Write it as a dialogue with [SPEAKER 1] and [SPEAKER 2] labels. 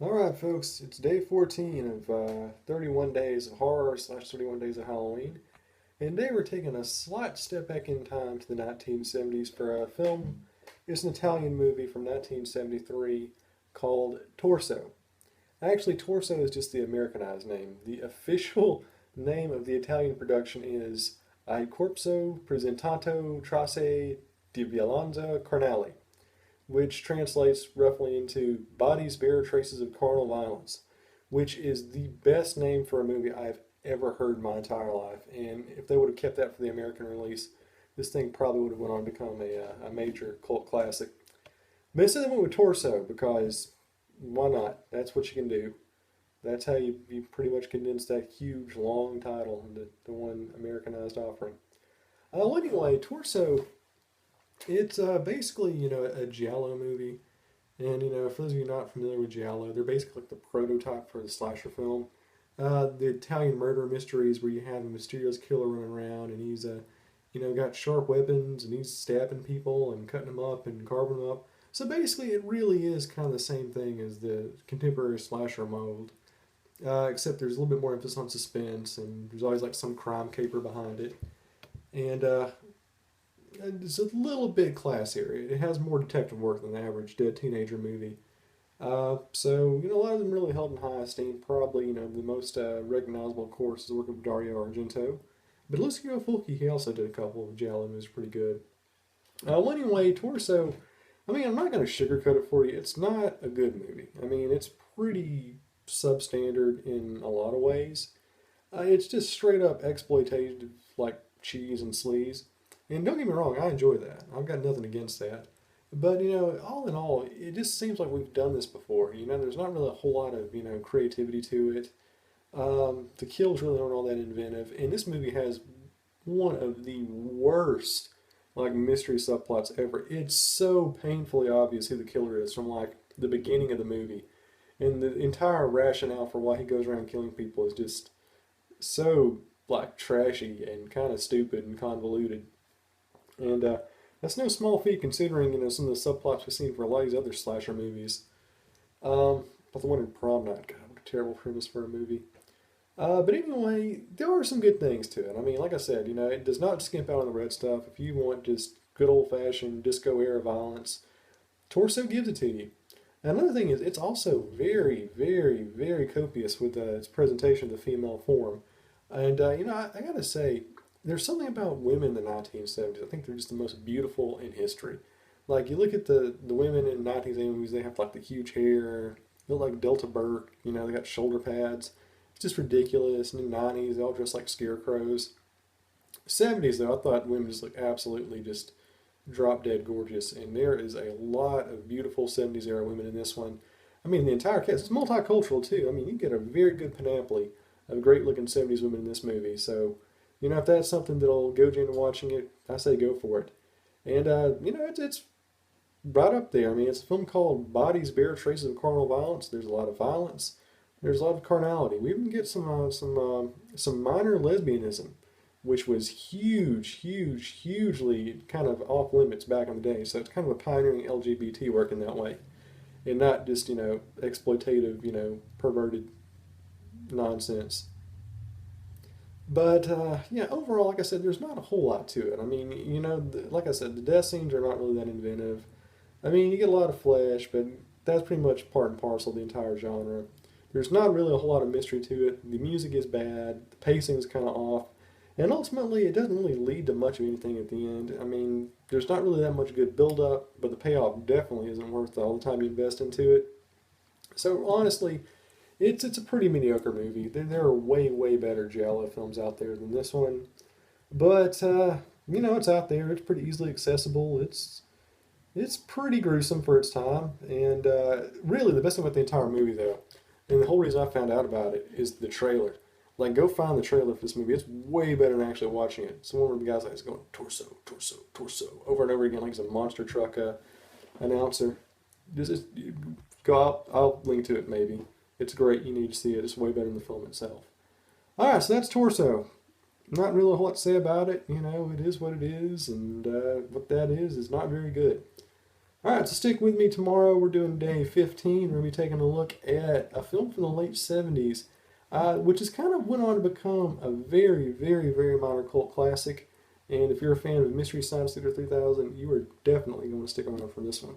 [SPEAKER 1] Alright, folks, it's day 14 of 31 Days of Horror slash 31 Days of Halloween. And today we're taking a slight step back in time to the 1970s for a film. It's an Italian movie from 1973 called Torso. Actually, Torso is just the Americanized name. The official name of the Italian production is I Corpso Presentato Trace di Violenza Carnale, which translates roughly into Bodies Bear Traces of Carnal Violence, which is the best name for a movie I've ever heard in my entire life. And if they would have kept that for the American release, this thing probably would have went on to become a major cult classic. But instead they went with Torso because why not? That's what you can do. That's how you pretty much condense that huge, long title into the one Americanized offering. Well, anyway, Torso, it's basically, a Giallo movie. And, for those of you not familiar with Giallo, they're basically like the prototype for the slasher film. The Italian murder mysteries where you have a mysterious killer running around and he's, got sharp weapons and he's stabbing people and cutting them up and carving them up. So basically, it really is kind of the same thing as the contemporary slasher mold, except there's a little bit more emphasis on suspense and there's always like some crime caper behind it. And it's a little bit classier. It has more detective work than the average dead teenager movie. So, a lot of them really held in high esteem. Probably, the most recognizable, of course, is the work of Dario Argento. But Lucio Fulci, he also did a couple of Giallo movies pretty good. Well, anyway, Torso, I'm not going to sugarcoat it for you. It's not a good movie. It's pretty substandard in a lot of ways. It's just straight up exploitative, like cheese and sleaze. And don't get me wrong, I enjoy that. I've got nothing against that. But, all in all, it just seems like we've done this before. There's not really a whole lot of, creativity to it. The kills really aren't all that inventive. And this movie has one of the worst, like, mystery subplots ever. It's so painfully obvious who the killer is from, like, the beginning of the movie. And the entire rationale for why he goes around killing people is just so, like, trashy and kind of stupid and convoluted. And that's no small feat considering, some of the subplots we've seen for a lot of these other slasher movies. But the one in Prom Night, God, what a terrible premise for a movie. But anyway, there are some good things to it. Like I said, it does not skimp out on the red stuff. If you want just good old fashioned disco era violence, Torso gives it to you. And another thing is, it's also very, very, very copious with its presentation of the female form. And, I gotta say, there's something about women in the 1970s. I think they're just the most beautiful in history. Like, you look at the women in 1970s movies, they have, like, the huge hair, they look like Delta Burke, they got shoulder pads. It's just ridiculous. And in the 90s, they all dress like scarecrows. 70s, though, I thought women just look absolutely just drop dead gorgeous. And there is a lot of beautiful 70s era women in this one. The entire cast, it's multicultural, too. You get a very good panoply of great looking 70s women in this movie. So, if that's something that'll goad you into watching it, I say go for it. And, it's right up there. It's a film called Bodies Bear Traces of Carnal Violence. There's a lot of violence. There's a lot of carnality. We even get some minor lesbianism, which was hugely kind of off limits back in the day. So it's kind of a pioneering LGBT work in that way, and not just exploitative, perverted nonsense. But yeah, overall, like I said, there's not a whole lot to it. Like I said, the death scenes are not really that inventive. You get a lot of flesh, but that's pretty much part and parcel of the entire genre. There's not really a whole lot of mystery to it. The music is bad. The pacing is kind of off. And ultimately, it doesn't really lead to much of anything at the end. There's not really that much good build up, but the payoff definitely isn't worth all the time you invest into it. So honestly, it's a pretty mediocre movie. There are way better Giallo films out there than this one. But it's out there. It's pretty easily accessible. It's pretty gruesome for its time. And really, the best thing about the entire movie, though, and the whole reason I found out about it is the trailer. Like, go find the trailer for this movie. It's way better than actually watching it. It's one where the guy's like, going torso, torso, torso, over and over again, like he's a monster truck announcer. Just go out. I'll link to it maybe. It's great. You need to see it. It's way better than the film itself. All right, so that's Torso. Not really a whole lot to say about it. It is what it is, and what that is not very good. Alright, so stick with me tomorrow. We're doing day 15. We're going to be taking a look at a film from the late 70s, which has kind of went on to become a very, very, very minor cult classic. And if you're a fan of Mystery Science Theater 3000, you are definitely going to stick around for this one.